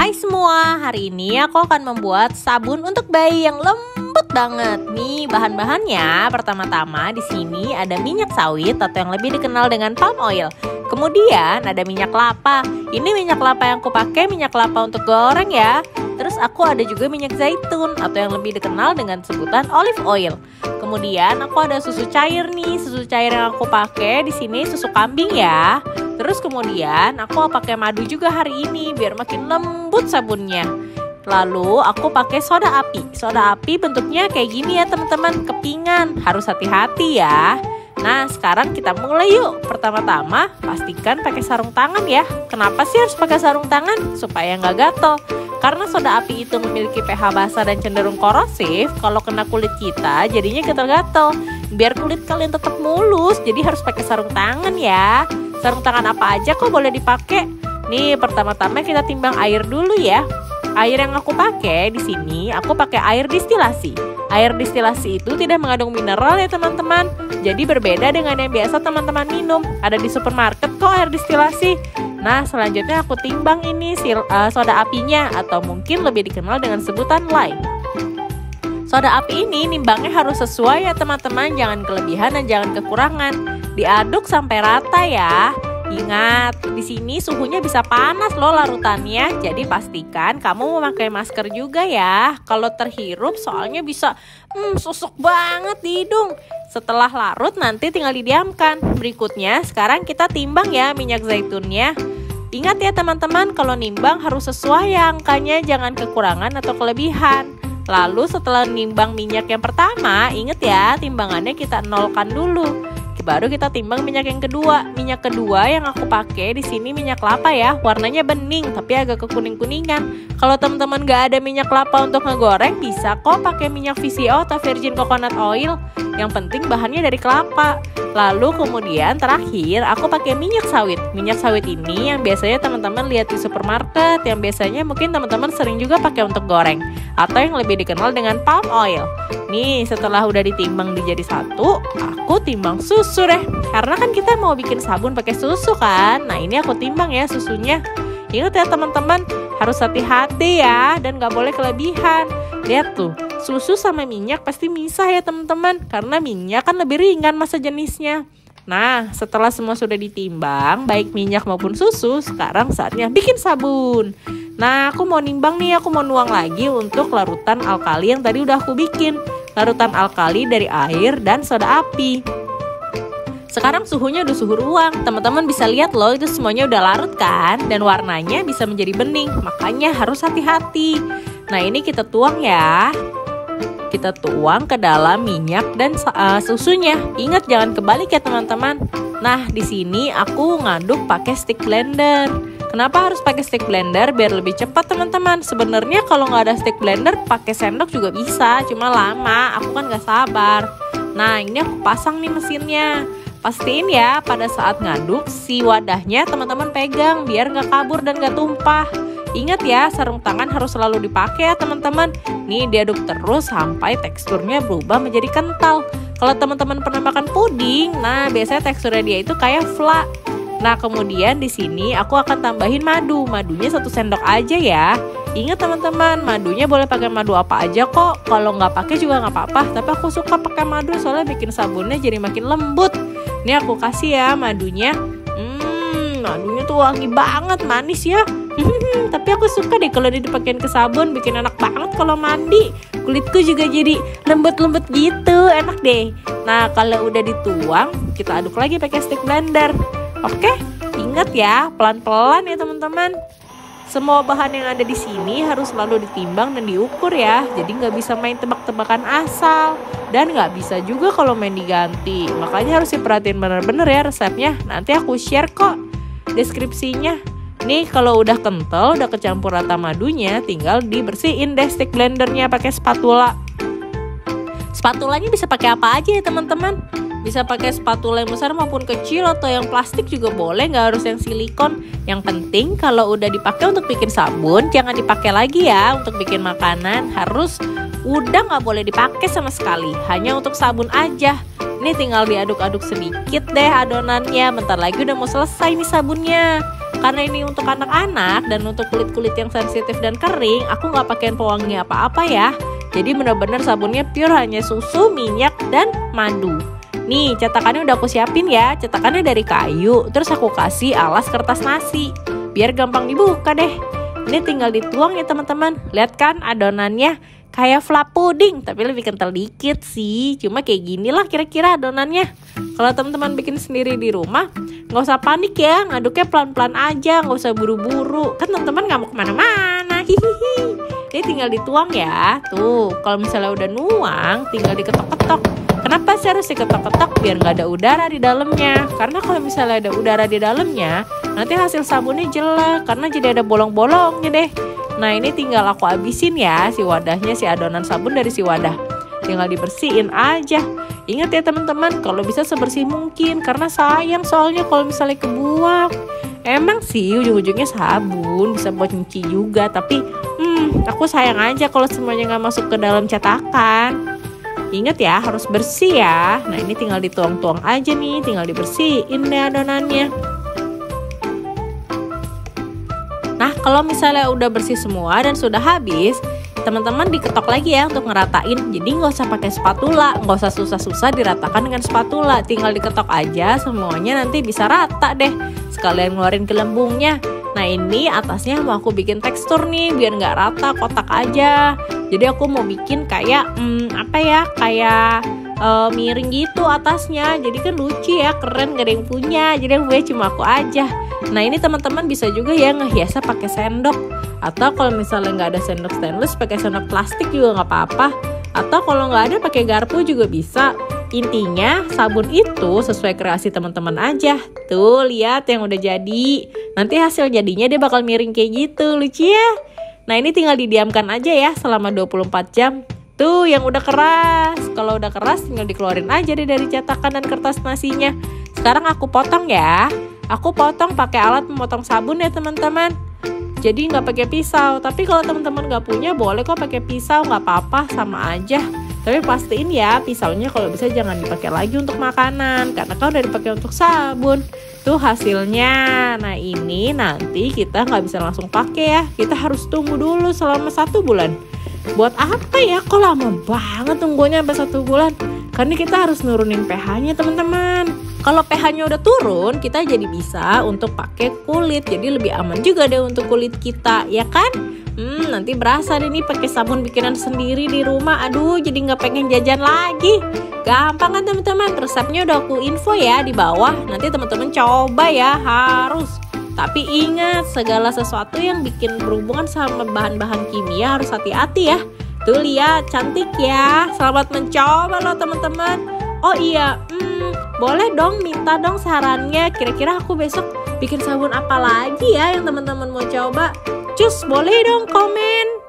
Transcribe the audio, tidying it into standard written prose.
Hai semua, hari ini aku akan membuat sabun untuk bayi yang lembut banget. Nih bahan-bahannya, pertama-tama di sini ada minyak sawit atau yang lebih dikenal dengan palm oil. Kemudian ada minyak kelapa. Ini minyak kelapa yang aku pakai, minyak kelapa untuk goreng ya. Terus aku ada juga minyak zaitun atau yang lebih dikenal dengan sebutan olive oil. Kemudian aku ada susu cair nih, susu cair yang aku pakai di sini susu kambing ya. Terus kemudian aku pakai madu juga hari ini biar makin lembut sabunnya. Lalu aku pakai soda api. Soda api bentuknya kayak gini ya teman-teman, kepingan. Harus hati-hati ya. Nah sekarang kita mulai yuk. Pertama-tama pastikan pakai sarung tangan ya. Kenapa sih harus pakai sarung tangan? Supaya nggak gatel. Karena soda api itu memiliki pH basah dan cenderung korosif, kalau kena kulit kita jadinya gatel-gatel. Biar kulit kalian tetap mulus, jadi harus pakai sarung tangan ya. Sarung tangan apa aja kok boleh dipakai. Nih pertama-tama kita timbang air dulu ya. Air yang aku pakai di sini, aku pakai air distilasi. Air distilasi itu tidak mengandung mineral ya teman-teman. Jadi berbeda dengan yang biasa teman-teman minum. Ada di supermarket kok air distilasi. Nah selanjutnya aku timbang ini soda apinya atau mungkin lebih dikenal dengan sebutan lime. Soda api ini nimbangnya harus sesuai ya teman-teman, jangan kelebihan dan jangan kekurangan. Diaduk sampai rata ya. Ingat, di sini suhunya bisa panas loh larutannya. Jadi pastikan kamu memakai masker juga ya. Kalau terhirup soalnya bisa susuk banget di hidung. Setelah larut nanti tinggal didiamkan. Berikutnya sekarang kita timbang ya minyak zaitunnya. Ingat ya teman-teman, kalau nimbang harus sesuai ya angkanya, jangan kekurangan atau kelebihan. Lalu setelah nimbang minyak yang pertama, ingat ya timbangannya kita nolkan dulu. Baru kita timbang minyak yang kedua. Minyak kedua yang aku pakai di sini minyak kelapa ya. Warnanya bening tapi agak kekuning-kuningan. Kalau teman-teman gak ada minyak kelapa untuk ngegoreng, bisa kok pakai minyak VCO atau virgin coconut oil. Yang penting bahannya dari kelapa. Lalu kemudian terakhir aku pakai minyak sawit. Minyak sawit ini yang biasanya teman-teman lihat di supermarket, yang biasanya mungkin teman-teman sering juga pakai untuk goreng, atau yang lebih dikenal dengan palm oil. Nih setelah udah ditimbang dijadi satu, aku timbang susu deh. Karena kan kita mau bikin sabun pakai susu kan. Nah ini aku timbang ya susunya. Ingat ya teman-teman, harus hati-hati ya dan gak boleh kelebihan. Lihat tuh, susu sama minyak pasti misah ya teman-teman, karena minyak kan lebih ringan massa jenisnya. Nah setelah semua sudah ditimbang, baik minyak maupun susu, sekarang saatnya bikin sabun. Nah aku mau nimbang nih, aku mau nuang lagi untuk larutan alkali yang tadi udah aku bikin. Larutan alkali dari air dan soda api. Sekarang suhunya udah suhu ruang. Teman-teman bisa lihat loh, itu semuanya udah larut kan. Dan warnanya bisa menjadi bening, makanya harus hati-hati. Nah ini kita tuang ya. Kita tuang ke dalam minyak dan susunya. Ingat jangan kebalik ya teman-teman. Nah di sini aku ngaduk pakai stick blender. Kenapa harus pakai stick blender? Biar lebih cepat teman-teman. Sebenarnya kalau nggak ada stick blender pakai sendok juga bisa, cuma lama. Aku kan nggak sabar. Nah ini aku pasang nih mesinnya. Pastiin ya pada saat ngaduk si wadahnya teman-teman pegang biar nggak kabur dan nggak tumpah. Ingat ya, sarung tangan harus selalu dipakai ya teman-teman. Nih diaduk terus sampai teksturnya berubah menjadi kental. Kalau teman-teman pernah makan puding, nah biasanya teksturnya dia itu kayak fla. Nah kemudian di sini aku akan tambahin madu. Madunya 1 sendok aja ya. Ingat teman-teman, madunya boleh pakai madu apa aja kok. Kalau nggak pakai juga nggak apa-apa. Tapi aku suka pakai madu soalnya bikin sabunnya jadi makin lembut. Ini aku kasih ya madunya. Madunya tuh wangi banget, manis ya. Tapi aku suka deh kalau dipakein ke sabun, bikin enak banget kalau mandi. Kulitku juga jadi lembut-lembut gitu, enak deh. Nah kalau udah dituang, kita aduk lagi pakai stick blender. Oke, ingat ya, pelan-pelan ya teman-teman. Semua bahan yang ada di sini harus selalu ditimbang dan diukur ya. Jadi nggak bisa main tebak-tebakan asal. Dan nggak bisa juga kalau main diganti. Makanya harus diperhatiin bener-bener ya resepnya. Nanti aku share kok deskripsinya. Nih kalau udah kental, udah kecampur rata madunya, tinggal dibersihin deh stick blendernya pakai spatula. Spatulanya bisa pakai apa aja ya teman-teman. Bisa pakai spatula yang besar maupun kecil atau yang plastik juga boleh, nggak harus yang silikon. Yang penting kalau udah dipakai untuk bikin sabun, jangan dipakai lagi ya untuk bikin makanan. Harus udah nggak boleh dipakai sama sekali, hanya untuk sabun aja. Ini tinggal diaduk-aduk sedikit deh adonannya. Bentar lagi udah mau selesai nih sabunnya. Karena ini untuk anak-anak dan untuk kulit-kulit yang sensitif dan kering, aku nggak pakein pewangi apa-apa ya. Jadi bener-bener sabunnya pure, hanya susu, minyak, dan madu. Nih cetakannya udah aku siapin ya. Cetakannya dari kayu, terus aku kasih alas kertas nasi biar gampang dibuka deh. Ini tinggal dituang ya teman-teman. Lihat kan adonannya kayak fla puding, tapi lebih kental dikit sih. Cuma kayak gini lah kira-kira adonannya. Kalau teman-teman bikin sendiri di rumah, nggak usah panik ya, ngaduknya pelan-pelan aja, nggak usah buru-buru. Kan teman-teman nggak mau kemana-mana. Hihihi. Ini tinggal dituang ya. Tuh, kalau misalnya udah nuang, tinggal diketok-ketok. Kenapa sih harus diketok-ketok? Biar nggak ada udara di dalamnya. Karena kalau misalnya ada udara di dalamnya, nanti hasil sabunnya jelek, karena jadi ada bolong-bolongnya deh. Nah ini tinggal aku habisin ya si wadahnya, si adonan sabun dari si wadah. Tinggal dibersihin aja. Ingat ya teman-teman, kalau bisa sebersih mungkin, karena sayang soalnya kalau misalnya kebuang. Emang sih ujung-ujungnya sabun bisa buat nyuci juga, tapi aku sayang aja kalau semuanya nggak masuk ke dalam cetakan. Ingat ya, harus bersih ya. Nah ini tinggal dituang-tuang aja nih, tinggal dibersihin deh adonannya. Nah kalau misalnya udah bersih semua dan sudah habis, teman-teman diketok lagi ya untuk ngeratain. Jadi nggak usah pakai spatula, nggak usah susah-susah diratakan dengan spatula. Tinggal diketok aja, semuanya nanti bisa rata deh. Sekalian ngeluarin gelembungnya. Nah ini atasnya mau aku bikin tekstur nih biar nggak rata, kotak aja. Jadi aku mau bikin kayak kayak miring gitu atasnya. Jadi kan lucu ya, keren, gak ada yang punya. Jadi yang punya cuma aku aja. Nah ini teman-teman bisa juga ya ngehiasnya pakai sendok. Atau kalau misalnya nggak ada sendok stainless, pakai sendok plastik juga nggak apa-apa. Atau kalau nggak ada pakai garpu juga bisa. Intinya sabun itu sesuai kreasi teman-teman aja. Tuh lihat yang udah jadi. Nanti hasil jadinya dia bakal miring kayak gitu, lucu ya. Nah ini tinggal didiamkan aja ya selama 24 jam. Tuh yang udah keras. Kalau udah keras tinggal dikeluarin aja deh dari cetakan dan kertas nasinya. Sekarang aku potong ya. Aku potong pakai alat memotong sabun ya teman-teman. Jadi nggak pakai pisau. Tapi kalau teman-teman nggak punya boleh kok pakai pisau, nggak apa-apa, sama aja. Tapi pastiin ya pisaunya kalau bisa jangan dipakai lagi untuk makanan, karena kan udah dipakai untuk sabun. Tuh hasilnya. Nah ini nanti kita nggak bisa langsung pakai ya. Kita harus tunggu dulu selama 1 bulan. Buat apa ya? Kok lama banget tunggunya sampai 1 bulan? Karena kita harus nurunin pH-nya teman-teman. Kalau pH-nya udah turun, kita jadi bisa untuk pakai kulit. Jadi lebih aman juga deh untuk kulit kita, ya kan? Nanti berasa deh nih pakai sabun bikinan sendiri di rumah. Aduh, jadi nggak pengen jajan lagi. Gampang kan teman-teman? Resepnya udah aku info ya di bawah. Nanti teman-teman coba ya, harus. Tapi ingat, segala sesuatu yang bikin berhubungan sama bahan-bahan kimia harus hati-hati ya. Tuh lihat, cantik ya. Selamat mencoba loh teman-teman. Oh iya, boleh dong minta dong sarannya. Kira-kira aku besok bikin sabun apa lagi ya yang teman-teman mau coba? Cus, boleh dong komen.